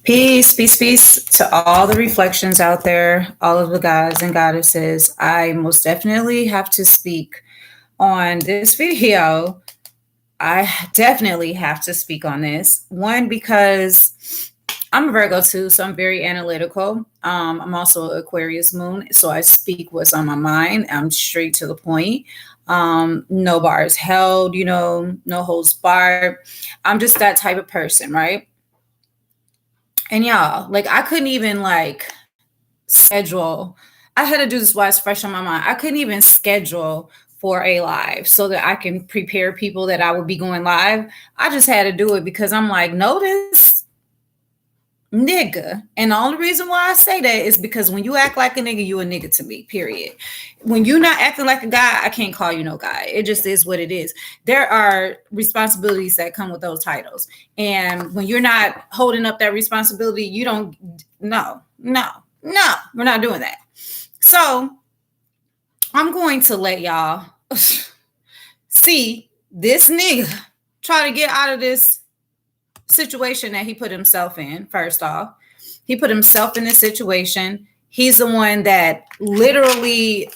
Peace, peace, peace to all the reflections out there, all of the gods and goddesses. I most definitely have to speak on this video. I definitely have to speak on this. One, because I'm a Virgo too, so I'm very analytical. I'm also Aquarius moon, so I speak what's on my mind. I'm straight to the point. No bars held, no holds barred. I'm just that type of person, right? And y'all, like I couldn't even like schedule. I had to do this while it's fresh on my mind. I couldn't even schedule for a live so that I can prepare people that I would be going live. I just had to do it because I'm like, notice, nigga. And the only reason why I say that is because when you act like a nigga, you a nigga to me, period. When you're not acting like a guy, I can't call you no guy. It just is what it is. There are responsibilities that come with those titles. And when you're not holding up that responsibility, you don't, no, we're not doing that. So I'm going to let y'all see this nigga try to get out of this situation that he put himself in. First off, he put himself in this situation. He's the one that literally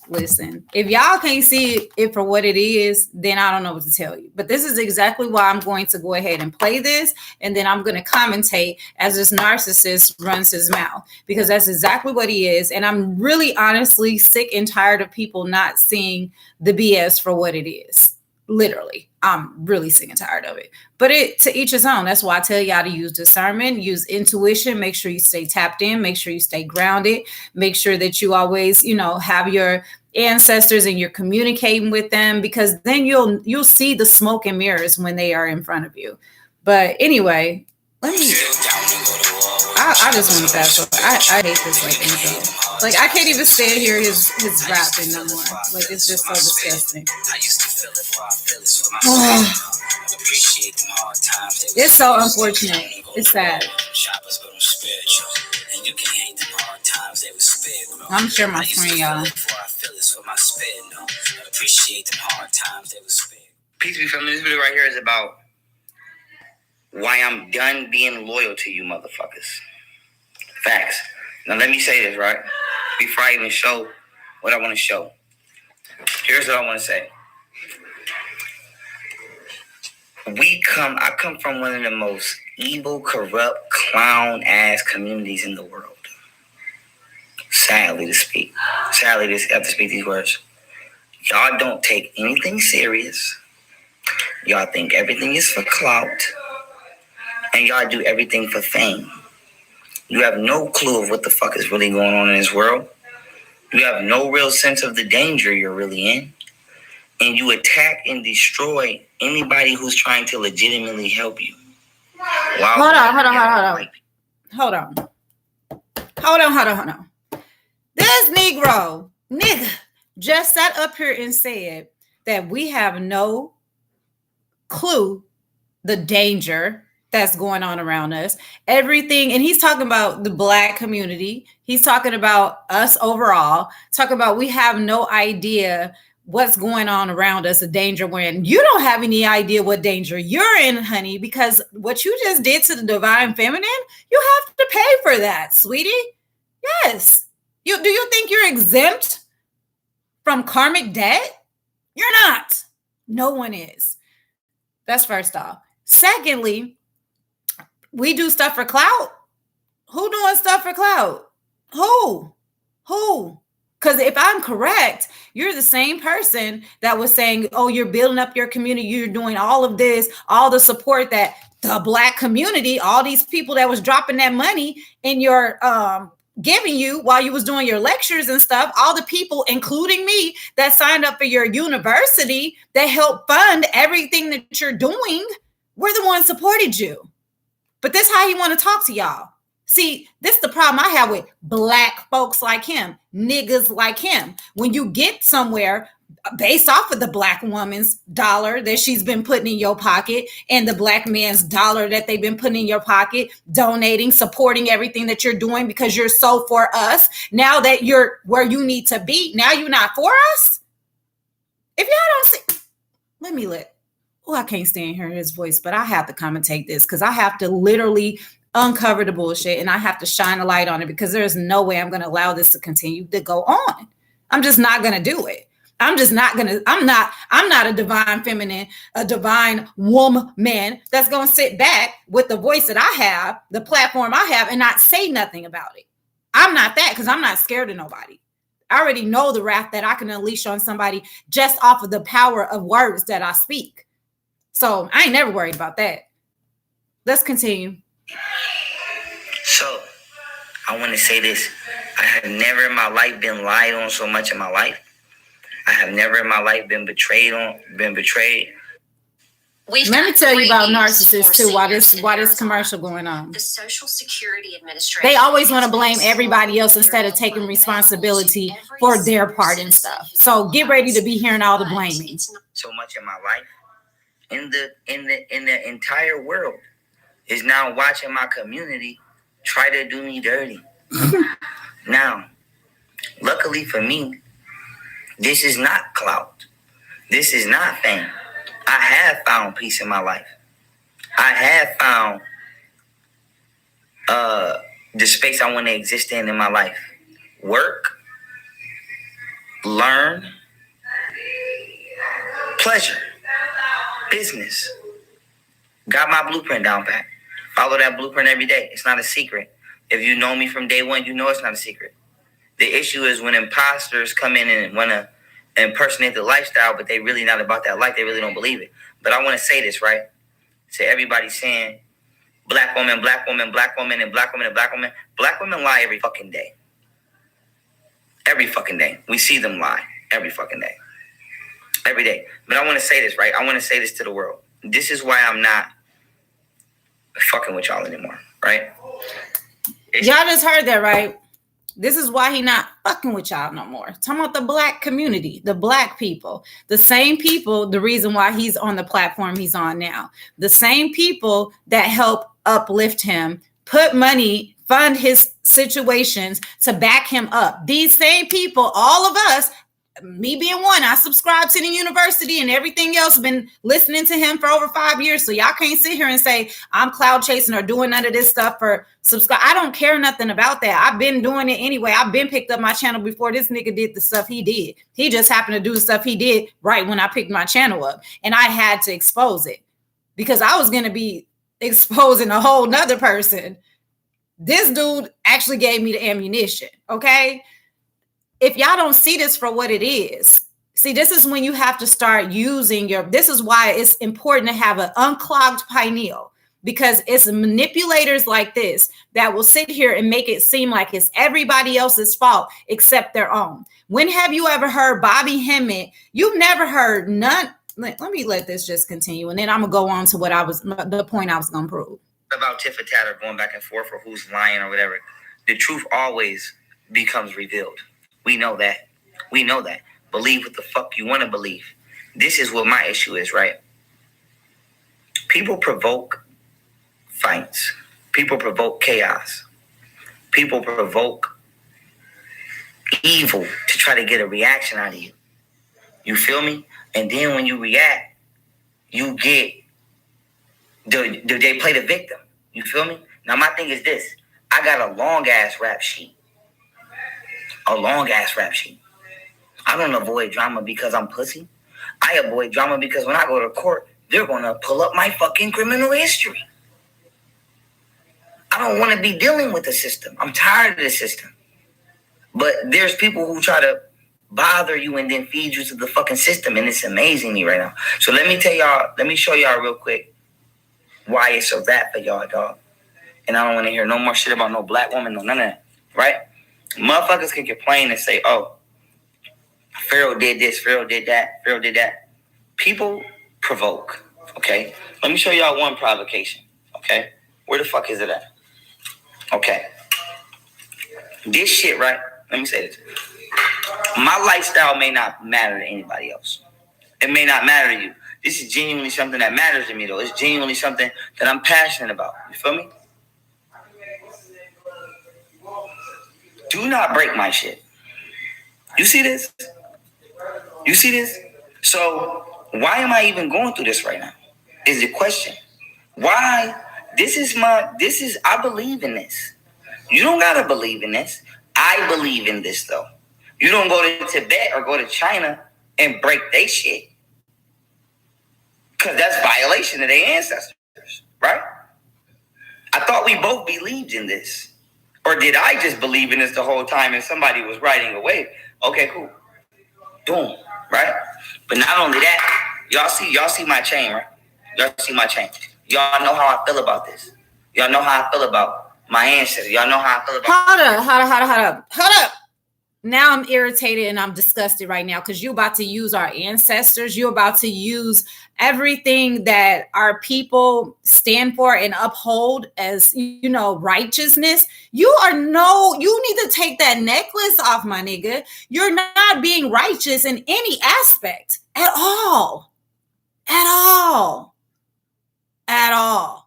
listen, if y'all can't see it for what it is, then I don't know what to tell you. But this is exactly why I'm going to go ahead and play this, and then I'm going to commentate as this narcissist runs his mouth, because that's exactly what he is. And I'm really honestly sick and tired of people not seeing the BS for what it is. Literally, I'm really sick and tired of it. But to each his own. That's why I tell y'all to use discernment, use intuition, make sure you stay tapped in, make sure you stay grounded, make sure that you always, have your ancestors and you're communicating with them, because then you'll see the smoke and mirrors when they are in front of you. But anyway, let me I just want to fast forward. I hate this like intro. Like I can't even stand here his rapping no more. Like it's just so disgusting. It's so unfortunate. It's sad. I'm sure my screen, y'all. Peace be from this video right here is about why I'm done being loyal to you motherfuckers. Facts. Now let me say this, right? Before I even show what I want to show. Here's what I want to say. I come from one of the most evil, corrupt, clown-ass communities in the world. Sadly to have to speak these words. Y'all don't take anything serious. Y'all think everything is for clout. And y'all do everything for fame. You have no clue of what the fuck is really going on in this world. You have no real sense of the danger you're really in. And you attack and destroy anybody who's trying to legitimately help you. Hold on. This nigga, just sat up here and said that we have no clue the danger that's going on around us. Everything, and he's talking about the Black community. He's talking about us overall, talking about we have no idea what's going on around us, a danger when you don't have any idea what danger you're in, honey, because what you just did to the divine feminine, you have to pay for that, sweetie. Yes. Do you think you're exempt from karmic debt? You're not. No one is. That's first off. Secondly, we do stuff for clout. Who doing stuff for clout? Who? Because if I'm correct, you're the same person that was saying, oh, you're building up your community. You're doing all of this, all the support that the Black community, all these people that was dropping that money in your giving you while you was doing your lectures and stuff, all the people, including me, that signed up for your university, that helped fund everything that you're doing, we're the ones supported you. But this how he want to talk to y'all. See, this is the problem I have with Black folks like him, niggas like him. When you get somewhere based off of the Black woman's dollar that she's been putting in your pocket and the Black man's dollar that they've been putting in your pocket, donating, supporting everything that you're doing because you're so for us. Now that you're where you need to be, now you're not for us. If y'all don't see, I can't stand hearing his voice, but I have to commentate this because I have to literally uncover the bullshit and I have to shine a light on it, because there's no way I'm going to allow this to continue to go on. I'm just not going to do it. I'm not a divine feminine, a divine woman that's going to sit back with the voice that I have, the platform I have, and not say nothing about it. I'm not that, because I'm not scared of nobody. I already know the wrath that I can unleash on somebody just off of the power of words that I speak. So I ain't never worried about that. Let's continue. So I want to say this. I have never in my life been lied on so much in my life. I have never in my life been betrayed. Let me tell you about narcissists too. Why this commercial going on? The Social Security Administration. They always want to blame everybody else instead of taking responsibility for their part and stuff. So get ready to be hearing all the blaming. So much in my life, in the entire world, is now watching my community try to do me dirty. Now, luckily for me, this is not clout. This is not fame. I have found peace in my life. I have found the space I want to exist in my life. Work, learn, pleasure, business. Got my blueprint down pat. Follow that blueprint every day. It's not a secret. If you know me from day one, you know it's not a secret. The issue is when imposters come in and want to impersonate the lifestyle, but they really not about that life. They really don't believe it. But I want to say this, right? To everybody saying, black woman, black woman, black woman, and black woman, and black woman. Black women lie every fucking day. Every fucking day. We see them lie every fucking day. Every day. But I want to say this, right? I want to say this to the world. This is why I'm not fucking with y'all anymore, right? Y'all just heard that, right? This is why he not fucking with y'all no more. Talking about the black community, the black people, the same people, the reason why he's on the platform he's on now, the same people that help uplift him, put money, fund his situations to back him up. These same people, all of us, me being one, I subscribe to the university and everything else, been listening to him for over 5 years. So y'all can't sit here and say I'm cloud chasing or doing none of this stuff for subscribe. I don't care nothing about that. I've been doing it anyway. I've been picked up my channel before this nigga did the stuff he did. He just happened to do the stuff he did right when I picked my channel up, and I had to expose it because I was going to be exposing a whole nother person. This dude actually gave me the ammunition. Okay. If y'all don't see this for what it is, see, this is when you have to start using this is why it's important to have an unclogged pineal, because it's manipulators like this that will sit here and make it seem like it's everybody else's fault except their own. When have you ever heard Bobby Hemmett? You've never heard none. Let me let this just continue, and then I'm gonna go on to the point I was gonna prove. About tit for tat or going back and forth or who's lying or whatever. The truth always becomes revealed. We know that. We know that. Believe what the fuck you want to believe. This is what my issue is, right? People provoke fights. People provoke chaos. People provoke evil to try to get a reaction out of you. You feel me? And then when you react, you get, they play the victim. You feel me? Now my thing is this. I got a long ass rap sheet. A long ass rap sheet. I don't avoid drama because I'm pussy. I avoid drama because when I go to court, they're going to pull up my fucking criminal history. I don't want to be dealing with the system. I'm tired of the system. But there's people who try to bother you and then feed you to the fucking system, and it's amazing me right now. So let me show y'all real quick why it's a rap for y'all, dog. And I don't want to hear no more shit about no black woman, no none of that, right? Motherfuckers can complain and say, oh, Pharaoh did this, Pharaoh did that, Pharaoh did that. People provoke, okay? Let me show y'all one provocation, okay? Where the fuck is it at? Okay. This shit, right? Let me say this. My lifestyle may not matter to anybody else. It may not matter to you. This is genuinely something that matters to me, though. It's genuinely something that I'm passionate about. You feel me? Do not break my shit. You see this? You see this? So why am I even going through this right now? Is the question. Why I believe in this. You don't gotta believe in this. I believe in this though. You don't go to Tibet or go to China and break their shit. Because that's violation of their ancestors, right? I thought we both believed in this. Or did I just believe in this the whole time and somebody was writing away? Okay, cool. Boom, right? But not only that, y'all see my chain, right? Y'all see my chain. Y'all know how I feel about this. Y'all know how I feel about my ancestors. Y'all know how I feel about. Hold up. Now I'm irritated and I'm disgusted right now because you're about to use our ancestors. You're about to use everything that our people stand for and uphold as, righteousness. You need to take that necklace off, my nigga. You're not being righteous in any aspect at all. At all. At all.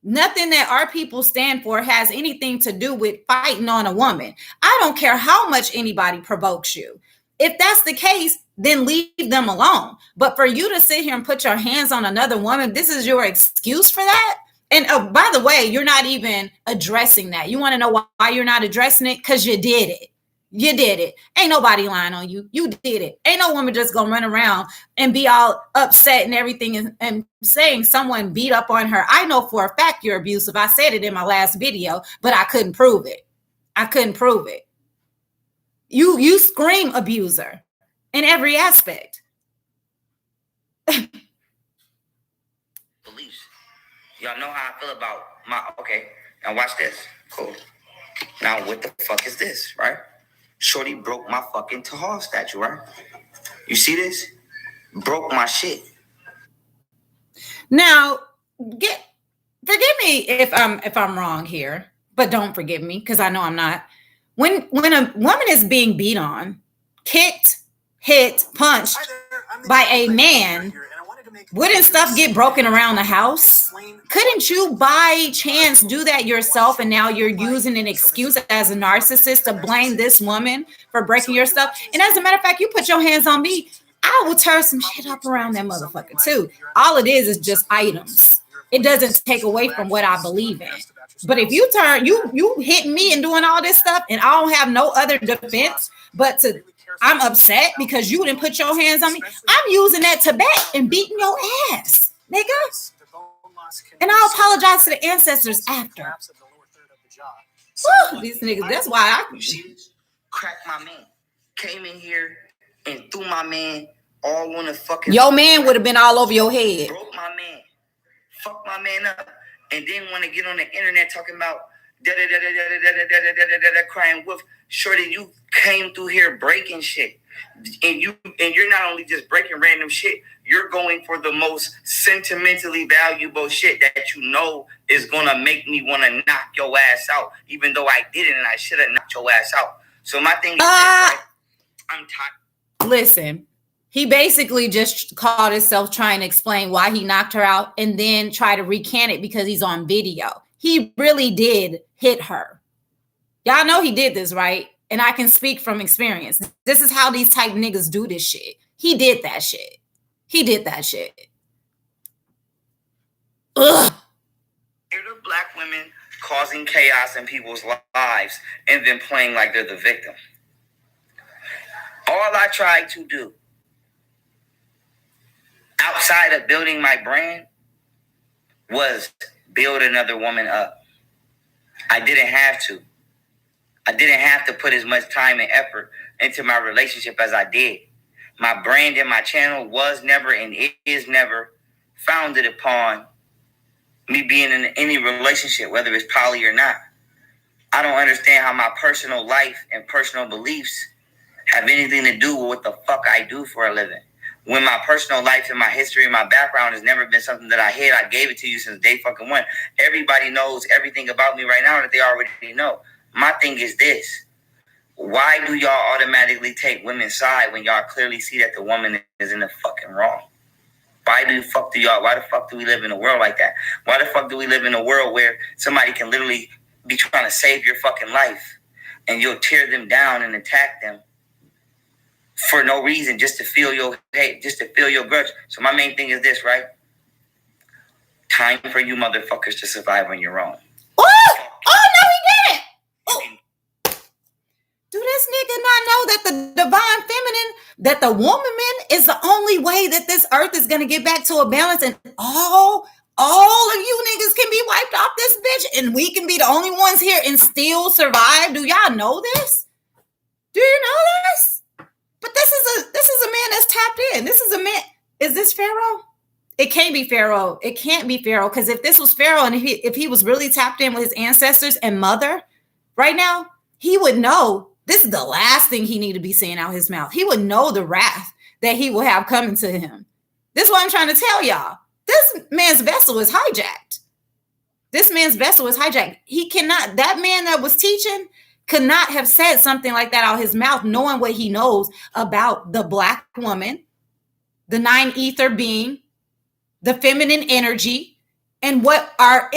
Nothing that our people stand for has anything to do with fighting on a woman. I don't care how much anybody provokes you. If that's the case, then leave them alone. But for you to sit here and put your hands on another woman, this is your excuse for that? And by the way, you're not even addressing that. You want to know why you're not addressing it? Because you did it. You did it. Ain't nobody lying on you. You did it. Ain't no woman just gonna run around and be all upset and everything and saying someone beat up on her. I know for a fact you're abusive. I said it in my last video, but I couldn't prove it. You scream abuser in every aspect. Beliefs. Y'all know how I feel about okay. Now watch this. Cool. Now what the fuck is this, right? Shorty broke my fucking Tahal statue, right? You see this? Broke my shit. Now, forgive me if I'm wrong here, but don't forgive me because I know I'm not. When a woman is being beat on, kicked, hit, punched by a man, wouldn't stuff get broken around the house? Couldn't you by chance do that yourself and now you're using an excuse as a narcissist to blame this woman for breaking your stuff? And as a matter of fact, you put your hands on me, I will tear some shit up around that motherfucker too. All it is just items. It doesn't take away from what I believe in. But if you hitting me and doing all this stuff and I don't have no other defense but I'm upset because you didn't put your hands on me, I'm using that to bet and beating your ass, nigga. And I'll apologize to the ancestors after. Woo, these niggas, that's why I cracked my man. Came in here and threw my man all on the fucking. Your man would have been all over your head. Broke my man. Fucked my man up. And then want to get on the internet talking about crying wolf. Shorty, you came through here breaking shit. And you're not only just breaking random shit, you're going for the most sentimentally valuable shit that you know is gonna make me want to knock your ass out, even though I didn't and I should have knocked your ass out. So my thing is this, right? I'm tired. Listen, he basically just caught himself trying to explain why he knocked her out and then try to recant it because he's on video. He really did hit her. Y'all know he did this, right? And I can speak from experience. This is how these type niggas do this shit. He did that shit. Ugh. You're the black women causing chaos in people's lives and then playing like they're the victim. All I tried to do outside of building my brand was build another woman up. I didn't have to. I didn't have to put as much time and effort into my relationship as I did. My brand and my channel was never and is never founded upon me being in any relationship, whether it's poly or not. I don't understand how my personal life and personal beliefs have anything to do with what the fuck I do for a living. When my personal life and my history and my background has never been something that I hid, I gave it to you since day fucking one. Everybody knows everything about me right now that they already know. My thing is this. Why do y'all automatically take women's side when y'all clearly see that the woman is in the fucking wrong? Why the fuck do we live in a world like that? Why the fuck do we live in a world where somebody can literally be trying to save your fucking life and you'll tear them down and attack them for no reason, just to feel your hate, just to feel your grudge? So my main thing is this, right? Time for you motherfuckers to survive on your own. Oh no, he didn't. Oh. Do this nigga not know that the divine feminine, that the woman is the only way that this earth is gonna get back to a balance, and all of you niggas can be wiped off this bitch, and we can be the only ones here and still survive? Do y'all know this? Do you know this? But this is a man that's tapped in. This is a man. Is this Pharaoh? It can't be Pharaoh. It can't be Pharaoh, because if this was Pharaoh and if he was really tapped in with his ancestors and mother right now, he would know this is the last thing he need to be saying out his mouth. He would know the wrath that he will have coming to him. This is what I'm trying to tell y'all. This man's vessel is hijacked. This man's vessel is hijacked. He cannot, that man that was teaching could not have said something like that out his mouth, knowing what he knows about the Black woman, the 9 ether being, the feminine energy, and what our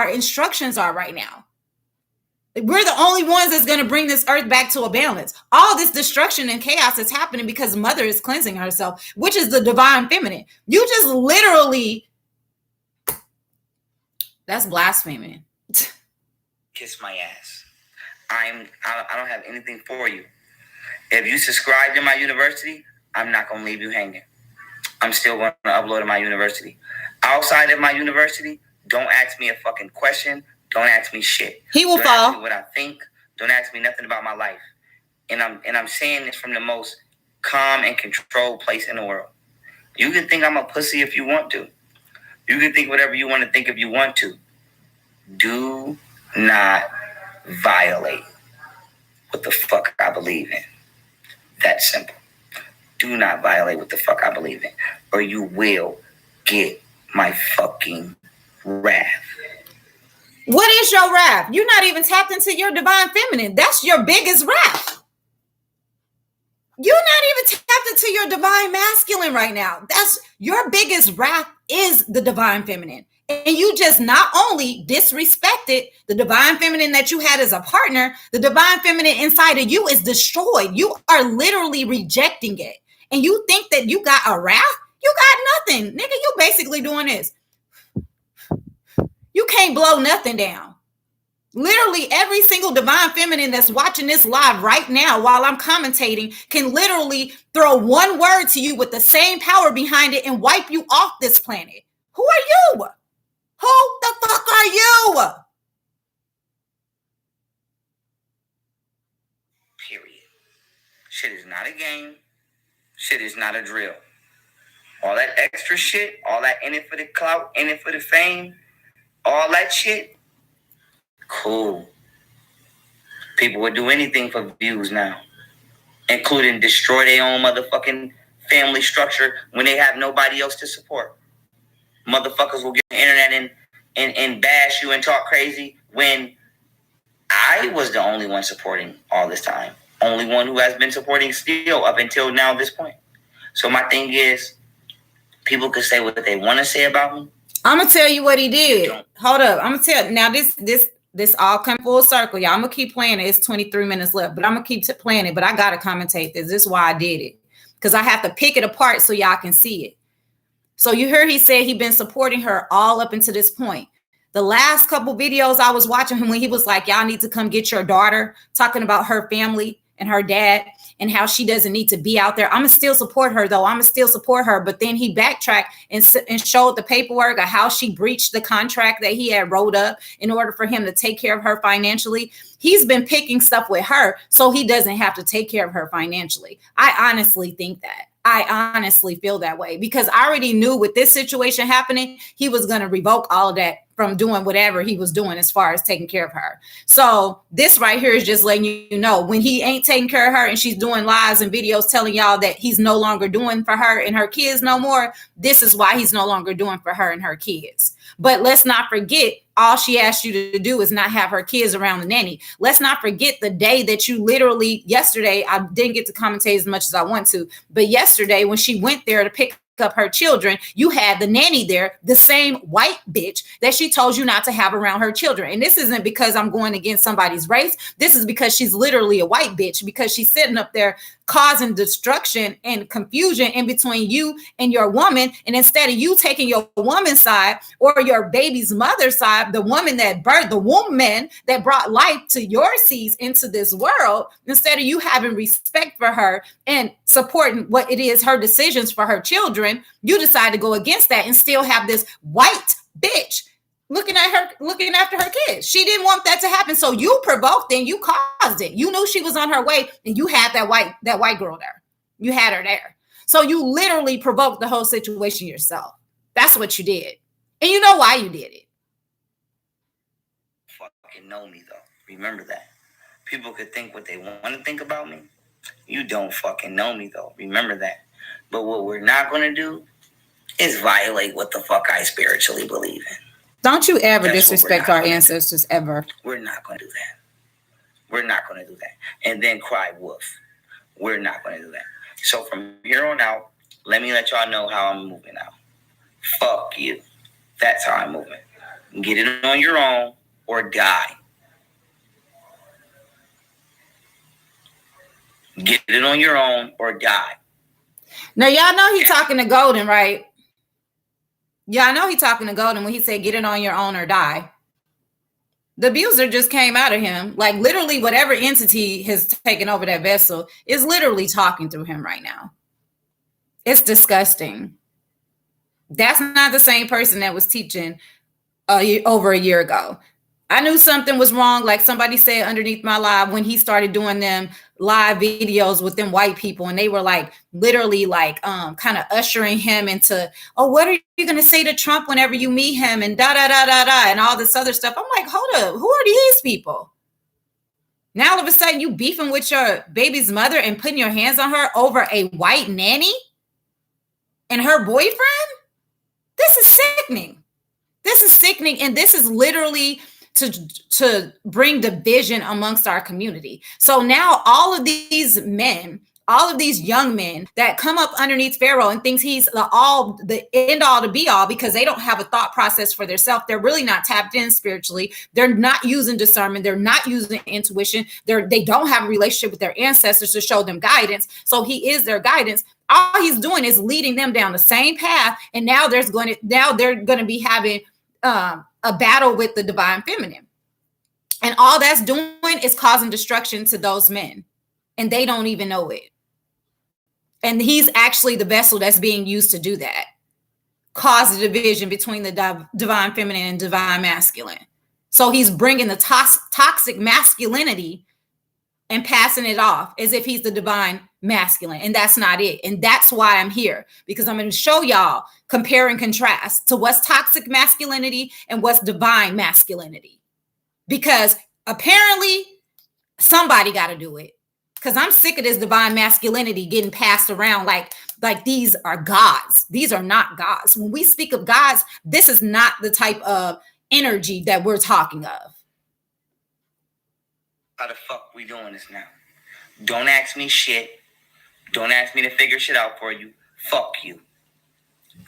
instructions are right now. We're the only ones that's going to bring this earth back to a balance. All this destruction and chaos is happening because mother is cleansing herself, which is the divine feminine. You just literally, that's blasphemy. Kiss my ass. I don't have anything for you. If you subscribe to my university, I'm not going to leave you hanging. I'm still going to upload to my university. Outside of my university, don't ask me a fucking question. Don't ask me shit. He will don't fall. Ask me what I think. Don't ask me nothing about my life. And I'm saying this from the most calm and controlled place in the world. You can think I'm a pussy if you want to. You can think whatever you want to think if you want to. Do not violate what the fuck I believe in. That simple. Do not violate what the fuck I believe in, or you will get my fucking wrath. What is your wrath? You're not even tapped into your divine feminine. That's your biggest wrath. You're not even tapped into your divine masculine right now. That's your biggest wrath, is the divine feminine. And you just not only disrespected the divine feminine that you had as a partner, the divine feminine inside of you is destroyed. You are literally rejecting it. And you think that you got a wrath? You got nothing. Nigga, you basically doing this. You can't blow nothing down. Literally every single divine feminine that's watching this live right now while I'm commentating can literally throw one word to you with the same power behind it and wipe you off this planet. Who are you? Who the fuck are you? Period. Shit is not a game. Shit is not a drill. All that extra shit, all that in it for the clout, in it for the fame, all that shit, cool. People would do anything for views now, including destroy their own motherfucking family structure when they have nobody else to support. Motherfuckers will get on the internet and bash you and talk crazy when I was the only one supporting all this time. Only one who has been supporting still up until now, this point. So my thing is, people can say what they want to say about me. I'm gonna tell you what he did. Hold up. I'm gonna tell now. This all come full circle, y'all. I'm gonna keep playing it. It's 23 minutes left, but I'm gonna keep playing it. But I gotta commentate this. This is why I did it, because I have to pick it apart so y'all can see it. So you heard he said he been supporting her all up until this point. The last couple videos I was watching him when he was like, y'all need to come get your daughter, talking about her family and her dad and how she doesn't need to be out there. I'm going to still support her, though. I'm going to still support her. But then he backtracked and showed the paperwork of how she breached the contract that he had wrote up in order for him to take care of her financially. He's been picking stuff with her so he doesn't have to take care of her financially. I honestly think that. I honestly feel that way, because I already knew with this situation happening, he was going to revoke all of that from doing whatever he was doing as far as taking care of her. So this right here is just letting you know, when he ain't taking care of her and she's doing lives and videos telling y'all that he's no longer doing for her and her kids no more, this is why he's no longer doing for her and her kids. But let's not forget, all she asked you to do is not have her kids around the nanny. Let's not forget the day that you literally, yesterday, I didn't get to commentate as much as I want to, but yesterday when she went there to pick up her children, you had the nanny there, the same white bitch that she told you not to have around her children. And this isn't because I'm going against somebody's race. This is because she's literally a white bitch, because she's sitting up there causing destruction and confusion in between you and your woman. And instead of you taking your woman's side or your baby's mother's side, the woman that birthed, the woman that brought life to your seeds into this world, instead of you having respect for her and supporting what it is, her decisions for her children, you decide to go against that and still have this white bitch looking after her kids. She didn't want that to happen. So you provoked and you caused it. You knew she was on her way and you had that white girl there. You had her there. So you literally provoked the whole situation yourself. That's what you did. And you know why you did it. Fucking know me though. Remember that. People could think what they want to think about me. You don't fucking know me though. Remember that. But what we're not going to do is violate what the fuck I spiritually believe in. Don't you ever disrespect our ancestors ever. We're not going to do that. We're not going to do that. And then cry wolf. We're not going to do that. So from here on out, let y'all know how I'm moving now. Fuck you. That's how I'm moving. Get it on your own or die. Get it on your own or die. Now, y'all know he's talking to Golden, right? Y'all know he's talking to Golden when he said, get it on your own or die. The abuser just came out of him. Like literally whatever entity has taken over that vessel is literally talking through him right now. It's disgusting. That's not the same person that was teaching over a year ago. I knew something was wrong. Like somebody said underneath my live when he started doing them live videos with them white people. And they were like, literally like kind of ushering him into, oh, what are you going to say to Trump whenever you meet him? And and all this other stuff. I'm like, hold up. Who are these people? Now, all of a sudden you beefing with your baby's mother and putting your hands on her over a white nanny and her boyfriend? This is sickening. This is sickening. And this is literally to bring division amongst our community. So now all of these men, all of these young men that come up underneath Pharaoh and thinks he's the end all to be all because they don't have a thought process for themselves. They're really not tapped in spiritually. They're not using discernment. They're not using intuition. They don't have a relationship with their ancestors to show them guidance. So he is their guidance. All he's doing is leading them down the same path. And now they're going to be having a battle with the divine feminine. And all that's doing is causing destruction to those men. And they don't even know it. And he's actually the vessel that's being used to do that. Cause the division between the divine feminine and divine masculine. So he's bringing the toxic masculinity and passing it off as if he's the divine masculine. And that's not it. And that's why I'm here, because I'm going to show y'all, compare and contrast to what's toxic masculinity and what's divine masculinity. Because apparently somebody got to do it. Because I'm sick of this divine masculinity getting passed around like these are gods. These are not gods. When we speak of gods, this is not the type of energy that we're talking of. How the fuck we doing this now? Don't ask me shit. Don't ask me to figure shit out for you. Fuck you.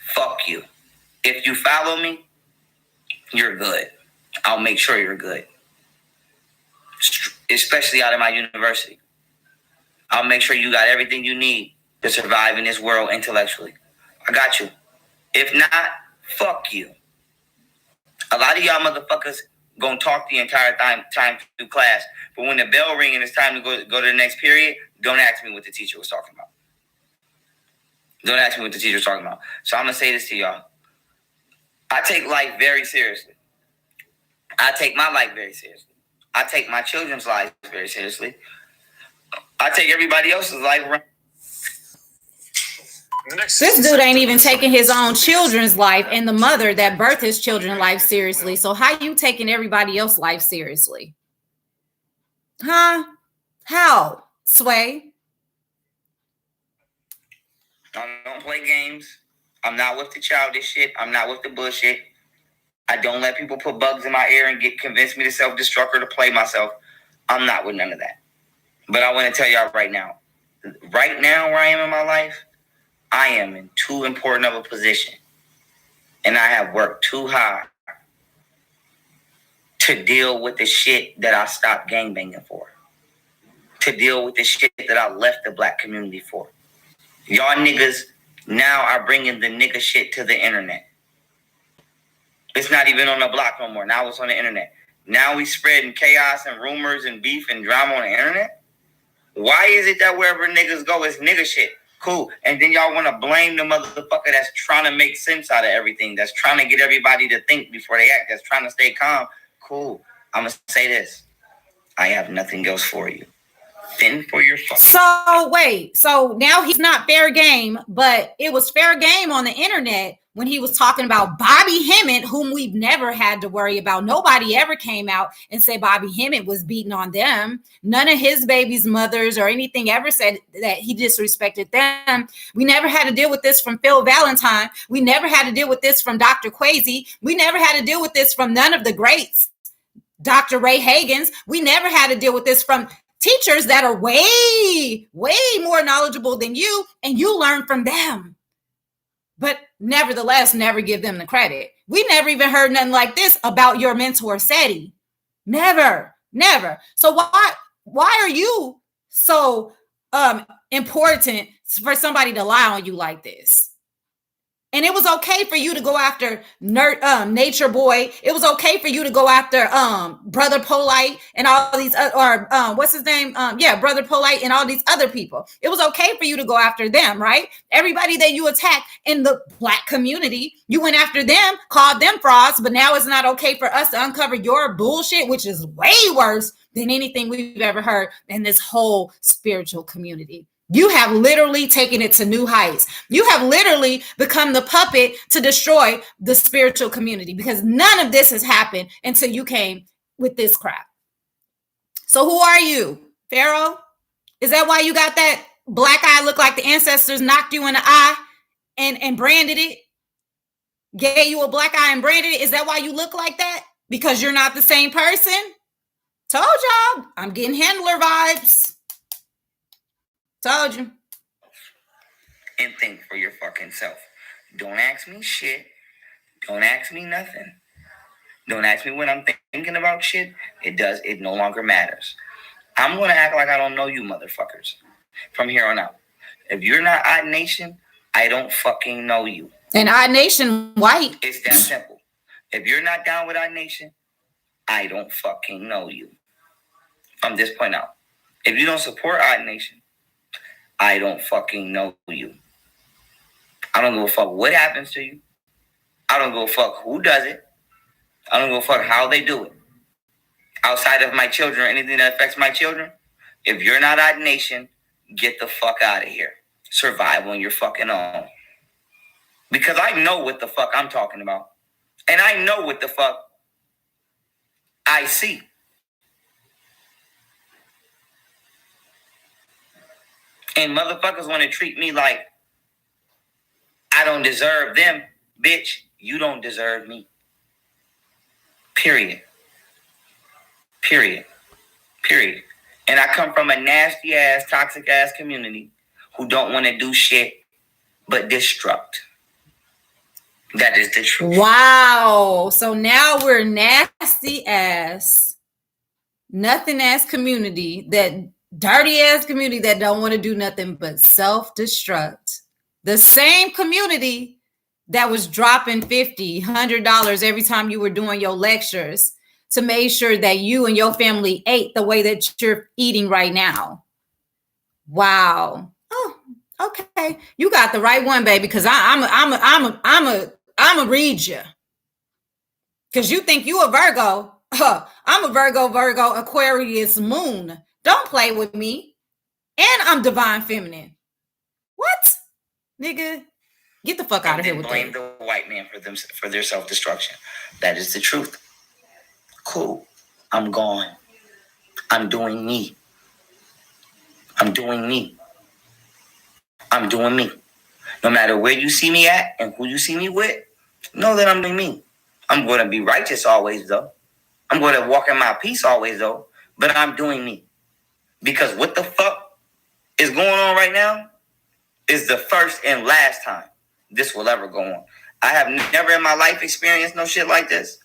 Fuck you. If you follow me, you're good. I'll make sure you're good. Especially out of my university. I'll make sure you got everything you need to survive in this world intellectually. I got you. If not, fuck you. A lot of y'all motherfuckers gonna talk the entire time through class, but when the bell ring and it's time to go to the next period, don't ask me what the teacher was talking about. Don't ask me what the teacher was talking about. So I'm gonna say this to y'all. I take life very seriously. I take my life very seriously. I take my children's lives very seriously. I take everybody else's life around. This dude ain't even taking his own children's life and the mother that birthed his children's life seriously. So how you taking everybody else's life seriously? Huh? How? Sway? I don't play games. I'm not with the childish shit. I'm not with the bullshit. I don't let people put bugs in my ear and convince me to self-destruct or to play myself. I'm not with none of that. But I want to tell y'all right now where I am in my life, I am in too important of a position. And I have worked too hard to deal with the shit that I stopped gangbanging for. to deal with the shit that I left the black community for. Y'all niggas now are bringing the nigga shit to the internet. It's not even on the block no more. Now it's on the internet. Now we spreading chaos and rumors and beef and drama on the internet. Why is it that wherever niggas go, it's nigga shit? Cool. And then y'all want to blame the motherfucker that's trying to make sense out of everything, that's trying to get everybody to think before they act, that's trying to stay calm. Cool. I'm going to say this. I have nothing else for you. Fend for your fucking. So wait, so now he's not fair game, but it was fair game on the internet when he was talking about Bobby Hemmett, whom we've never had to worry about. Nobody ever came out and said Bobby Hemmett was beating on them. None of his baby's mothers or anything ever said that he disrespected them. We never had to deal with this from Phil Valentine. We never had to deal with this from Dr. Kwesi. We never had to deal with this from none of the greats. Dr. Ray Hagans. We never had to deal with this from teachers that are way, way more knowledgeable than you, and you learn from them. But nevertheless, never give them the credit. We never even heard nothing like this about your mentor, Seti. Never. So why are you so important for somebody to lie on you like this? And it was okay for you to go after Nature Boy. It was okay for you to go after Brother Polite and all these what's his name? Brother Polite and all these other people. It was okay for you to go after them, right? Everybody that you attacked in the black community, you went after them, called them frauds, but now it's not okay for us to uncover your bullshit, which is way worse than anything we've ever heard in this whole spiritual community. You have literally taken it to new heights. You have literally become the puppet to destroy the spiritual community because none of this has happened until you came with this crap. So who are you, Pharaoh? Is that why you got that black eye look like the ancestors knocked you in the eye and branded it? Gave you a black eye and branded it? Is that why you look like that? Because you're not the same person? Told y'all, I'm getting handler vibes. Told you. And think for your fucking self. Don't ask me shit. Don't ask me nothing. Don't ask me when I'm thinking about shit. It no longer matters. I'm going to act like I don't know you motherfuckers from here on out. If you're not Odd Nation, I don't fucking know you. And Odd Nation white. It's that simple. If you're not down with Odd Nation, I don't fucking know you. From this point out. If you don't support Odd Nation, I don't fucking know you. I don't give a fuck what happens to you. I don't give a fuck who does it. I don't give a fuck how they do it. Outside of my children or anything that affects my children, if you're not Odd Nation, get the fuck out of here. Survive on your fucking own. Because I know what the fuck I'm talking about. And I know what the fuck I see. And motherfuckers want to treat me like I don't deserve them. Bitch, you don't deserve me. Period. And I come from a nasty ass, toxic ass community who don't want to do shit but destruct. That is the truth. Wow. So now we're nasty ass, nothing ass community, that dirty ass community that don't want to do nothing but self-destruct. The same community that was dropping $50, $100 every time you were doing your lectures to make sure that you and your family ate the way that you're eating right now. Wow. Oh, okay. You got the right one, baby, because I'm a read you. Because you think you a Virgo. I'm a Virgo, Aquarius, moon. Don't play with me. And I'm divine feminine. What? Nigga, get the fuck out of here with that. Blame the white man for their self-destruction. That is the truth. Cool. I'm gone. I'm doing me. No matter where you see me at and who you see me with, know that I'm doing me. I'm going to be righteous always, though. I'm going to walk in my peace always, though. But I'm doing me. Because what the fuck is going on right now is the first and last time this will ever go on. I have never in my life experienced no shit like this.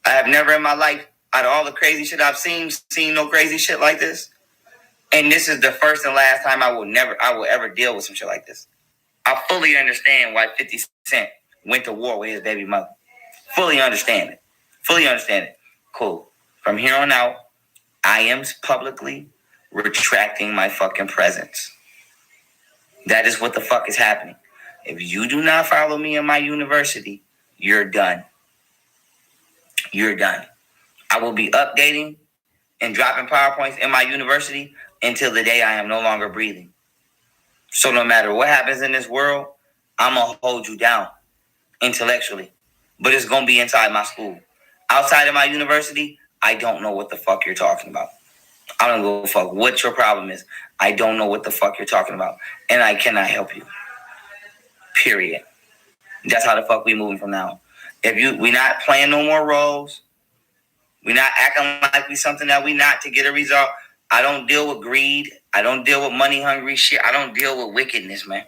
I have never in my life, out of all the crazy shit I've seen no crazy shit like this. And this is the first and last time I will ever deal with some shit like this. I fully understand why 50 Cent went to war with his baby mother. Fully understand it. Fully understand it. Cool. From here on out, I am publicly retracting my fucking presence. That is what the fuck is happening. If you do not follow me in my university, you're done. You're done. I will be updating and dropping PowerPoints in my university until the day I am no longer breathing. So no matter what happens in this world, I'm going to hold you down intellectually. But it's going to be inside my school. Outside of my university, I don't know what the fuck you're talking about. I don't give a fuck what your problem is. I don't know what the fuck you're talking about. And I cannot help you. Period. That's how the fuck we moving from now. We not playing no more roles. We not acting like we something that we not to get a result. I don't deal with greed. I don't deal with money hungry shit. I don't deal with wickedness, man.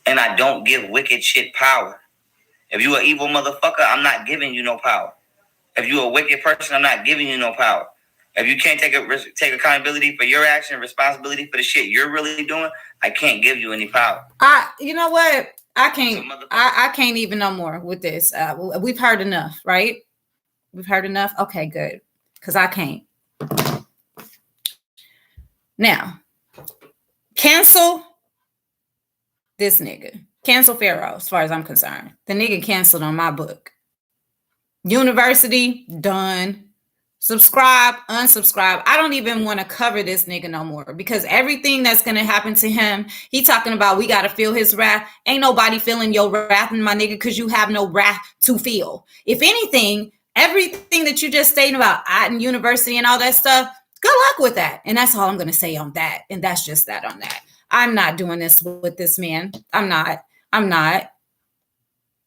And I don't give wicked shit power. If you an evil motherfucker, I'm not giving you no power. If you a wicked person, I'm not giving you no power. If you can't take accountability for your action, responsibility for the shit you're really doing, I can't give you any power. You know what? I can't even no more with this. We've heard enough, right? We've heard enough. Okay, good. Because I can't. Now, cancel this nigga. Cancel Pharaoh, as far as I'm concerned. The nigga canceled on my book. University, done. Subscribe, unsubscribe. I don't even want to cover this nigga no more because everything that's going to happen to him, he talking about we got to feel his wrath. Ain't nobody feeling your wrath, my nigga, because you have no wrath to feel. If anything, everything that you just stated about Otten University and all that stuff, good luck with that. And that's all I'm going to say on that. And that's just that on that. I'm not doing this with this man. I'm not.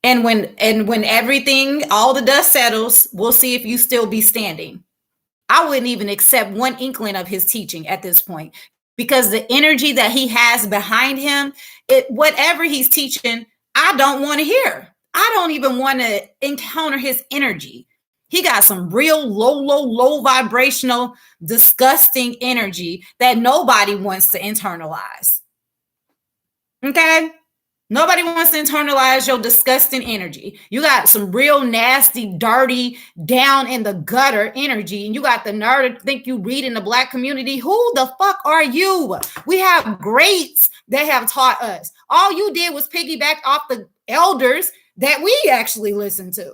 And when everything, all the dust settles, we'll see if you still be standing. I wouldn't even accept one inkling of his teaching at this point because the energy that he has behind him, whatever he's teaching, I don't want to hear. I don't even want to encounter his energy. He got some real low vibrational, disgusting energy that nobody wants to internalize. Okay? Nobody wants to internalize your disgusting energy. You got some real nasty, dirty, down in the gutter energy. And you got the nerve to think you read in the Black community. Who the fuck are you? We have greats that have taught us. All you did was piggyback off the elders that we actually listened to. Nigga,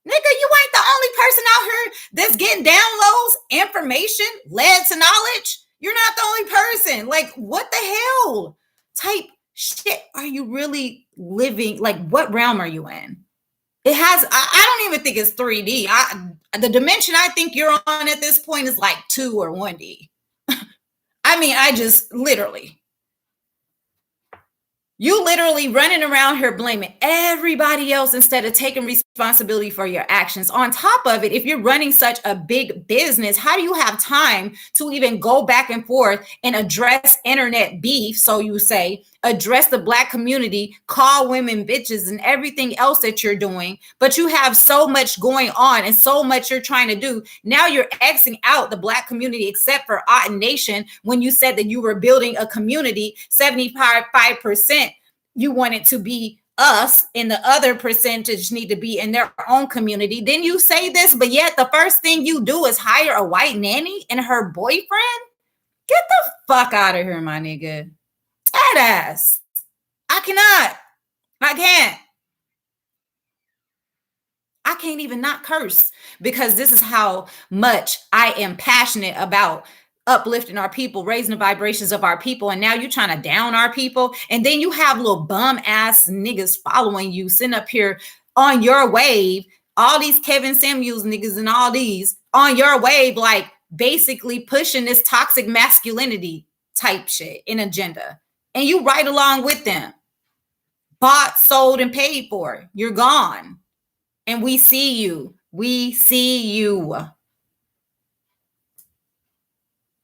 you ain't the only person out here that's getting downloads, information, led to knowledge. You're not the only person. Like, what the hell type shit are you really living? Like, what realm are you in? I don't even think it's 3D. The dimension I think you're on at this point is like 2 or 1D. I mean, you literally running around here blaming everybody else instead of taking responsibility for your actions. On top of it, if you're running such a big business, how do you have time to even go back and forth and address internet beef? So you say, address the Black community, call women bitches and everything else that you're doing. But you have so much going on and so much you're trying to do. Now you're Xing out the Black community, except for Otten Nation. When you said that you were building a community, 75% you want it to be us and the other percentage need to be in their own community. Then you say this, but yet the first thing you do is hire a white nanny and her boyfriend? Get the fuck out of here, my nigga. Dead ass. I can't even not curse because this is how much I am passionate about uplifting our people, raising the vibrations of our people. And now you're trying to down our people. And then you have little bum ass niggas following you, sitting up here on your wave, all these Kevin Samuels niggas and all these on your wave, like basically pushing this toxic masculinity type shit and agenda. And you right along with them. Bought, sold, and paid for. You're gone. And we see you. We see you.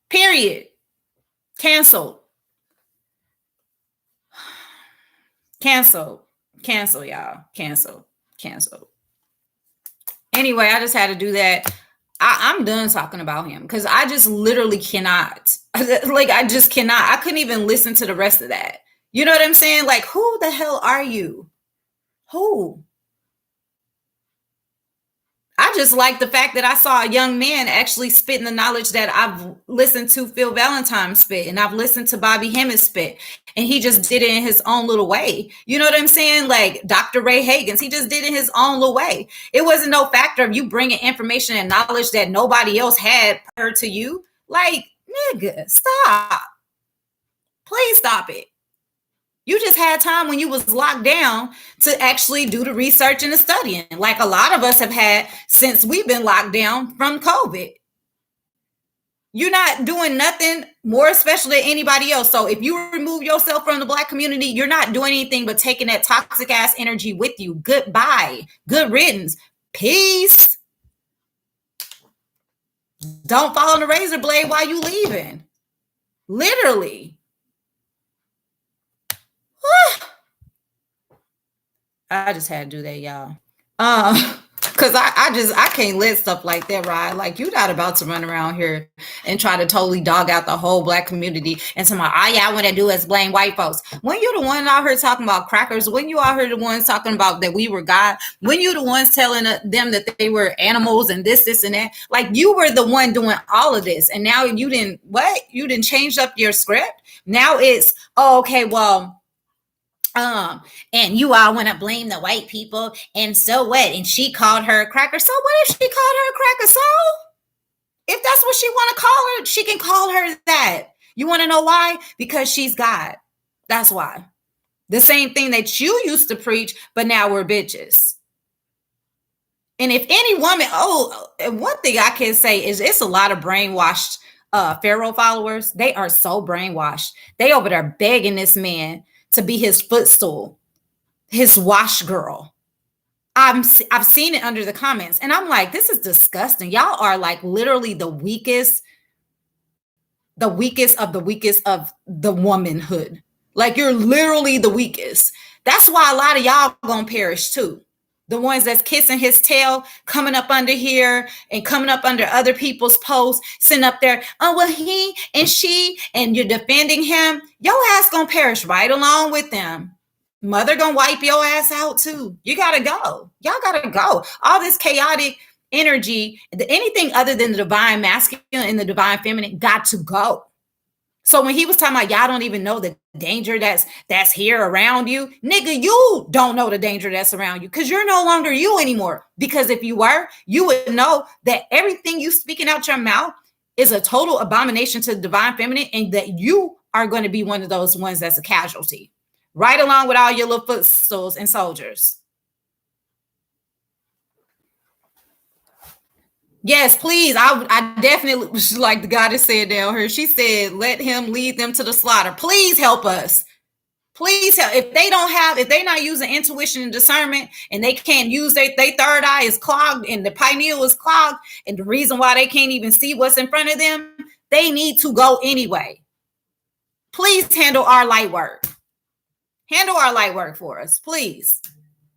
Period. Canceled. Cancel, y'all. Cancel. Anyway, I just had to do that. I'm done talking about him because I just literally cannot Like, I just cannot. I couldn't even listen to the rest of that. You know what I'm saying? Like, who the hell are you? Who? I just like the fact that I saw a young man actually spitting the knowledge that I've listened to Phil Valentine spit, and I've listened to Bobby Hemmett spit, and he just did it in his own little way. You know what I'm saying? Like Dr. Ray Hagans, he just did it in his own little way. It wasn't no factor of you bringing information and knowledge that nobody else had prior to you. Like, nigga, stop. Please stop it. You just had time when you was locked down to actually do the research and the studying, like a lot of us have had since we've been locked down from COVID. You're not doing nothing more special than anybody else. So if you remove yourself from the Black community, you're not doing anything but taking that toxic ass energy with you. Goodbye. Good riddance. Peace. Don't fall on the razor blade while you leaving. Literally. I just had to do that, y'all. Because I can't let stuff like that ride. Like, you're not about to run around here and try to totally dog out the whole Black community and say, all y'all want to do is blame white folks. When you're the one out here talking about crackers, when you out here the ones talking about that we were God, when you're the ones telling them that they were animals and this and that, like, you were the one doing all of this. And now you didn't change up your script. Now it's, oh, okay, well, and you all want to blame the white people, and so what? And she called her a cracker. So what if she called her a cracker? So if that's what she want to call her, she can call her that. You want to know why? Because she's God. That's why. The same thing that you used to preach, but now we're bitches. And if any woman, one thing I can say is it's a lot of brainwashed Pharaoh followers. They are so brainwashed. They over there begging this man to be his footstool, his wash girl. I've seen it under the comments, and I'm like, this is disgusting. Y'all are like literally the weakest of the weakest of the womanhood. Like, you're literally the weakest. That's why a lot of y'all gonna perish too. The ones that's kissing his tail, coming up under here and coming up under other people's posts, sitting up there, oh, well, he and she, and you're defending him. Your ass gonna perish right along with them. Mother gonna wipe your ass out too. You gotta go. Y'all gotta go. All this chaotic energy, anything other than the divine masculine and the divine feminine, got to go. So when he was talking about y'all don't even know the danger that's here around you, nigga, you don't know the danger that's around you because you're no longer you anymore. Because if you were, you would know that everything you speaking out your mouth is a total abomination to the divine feminine, and that you are going to be one of those ones that's a casualty, right along with all your little footstools and soldiers. Yes, please. I definitely, like the goddess said down here, she said, let him lead them to the slaughter. Please help us. Please help. If they're not using intuition and discernment, and they can't use their third eye is clogged and the pineal is clogged, and the reason why they can't even see what's in front of them, they need to go anyway. Please handle our light work. Handle our light work for us, please.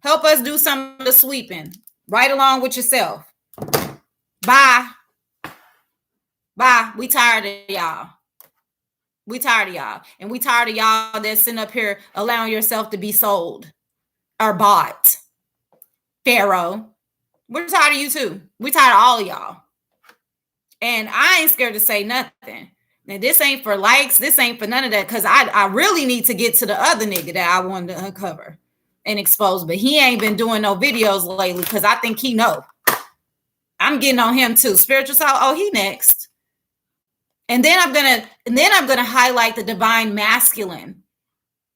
Help us do some of the sweeping right along with yourself. Bye. Bye. We tired of y'all. We tired of y'all. And we tired of y'all that's sitting up here allowing yourself to be sold or bought. Pharaoh. We're tired of you too. We tired of all of y'all. And I ain't scared to say nothing. Now, this ain't for likes. This ain't for none of that. Because I really need to get to the other nigga that I wanted to uncover and expose. But he ain't been doing no videos lately because I think he know. I'm getting on him too. Spiritual soul. Oh, he next. And then I'm gonna highlight the divine masculine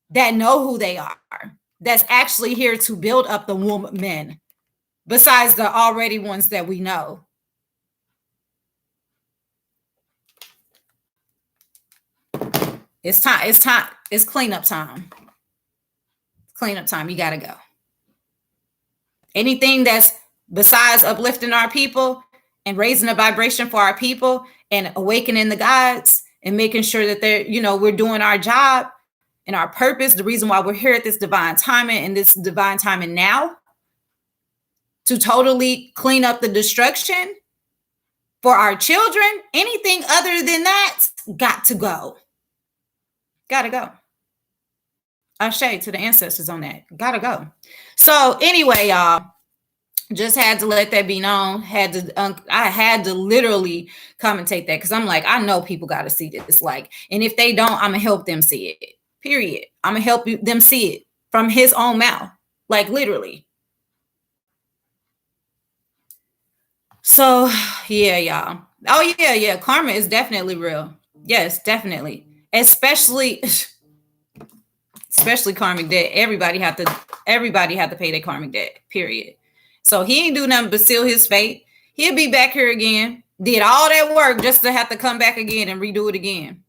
that know who they are. That's actually here to build up the woman, besides the already ones that we know. It's time. It's time. It's cleanup time. Cleanup time. You gotta go. Anything that's besides uplifting our people and raising the vibration for our people and awakening the gods and making sure that we're doing our job and our purpose, the reason why we're here at this divine timing and this divine timing now, to totally clean up the destruction, For our children, anything other than that, got to go. Gotta go. I shade to the ancestors on that. Gotta go. So anyway, y'all, just had to let that be known. I had to literally commentate that because I'm like, I know people got to see this. Like, and if they don't, I'm gonna help them see it. Period. I'm gonna help them see it from his own mouth, like literally. So yeah, y'all. Oh yeah. Karma is definitely real. Yes, definitely. Especially karmic debt. Everybody have to pay their karmic debt. Period. So he ain't do nothing but seal his fate. He'll be back here again. Did all that work just to have to come back again and redo it again.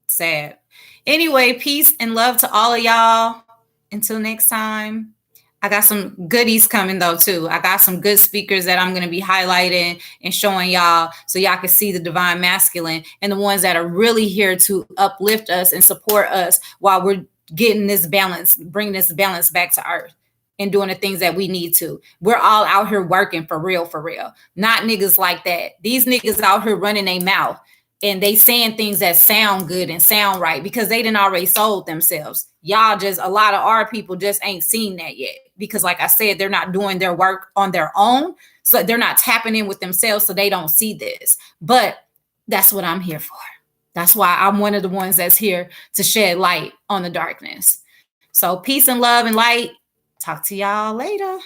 Sad. Anyway, peace and love to all of y'all. Until next time. I got some goodies coming though too. I got some good speakers that I'm going to be highlighting and showing y'all so y'all can see the divine masculine and the ones that are really here to uplift us and support us while we're getting this balance, bringing this balance back to earth and doing the things that we need to. We're all out here working for real. Not niggas like that. These niggas out here running their mouth and they saying things that sound good and sound right because they didn't already sold themselves. Y'all just, a lot of our people just ain't seen that yet because like I said, they're not doing their work on their own. So they're not tapping in with themselves. So they don't see this, but that's what I'm here for. That's why I'm one of the ones that's here to shed light on the darkness. So peace and love and light. Talk to y'all later.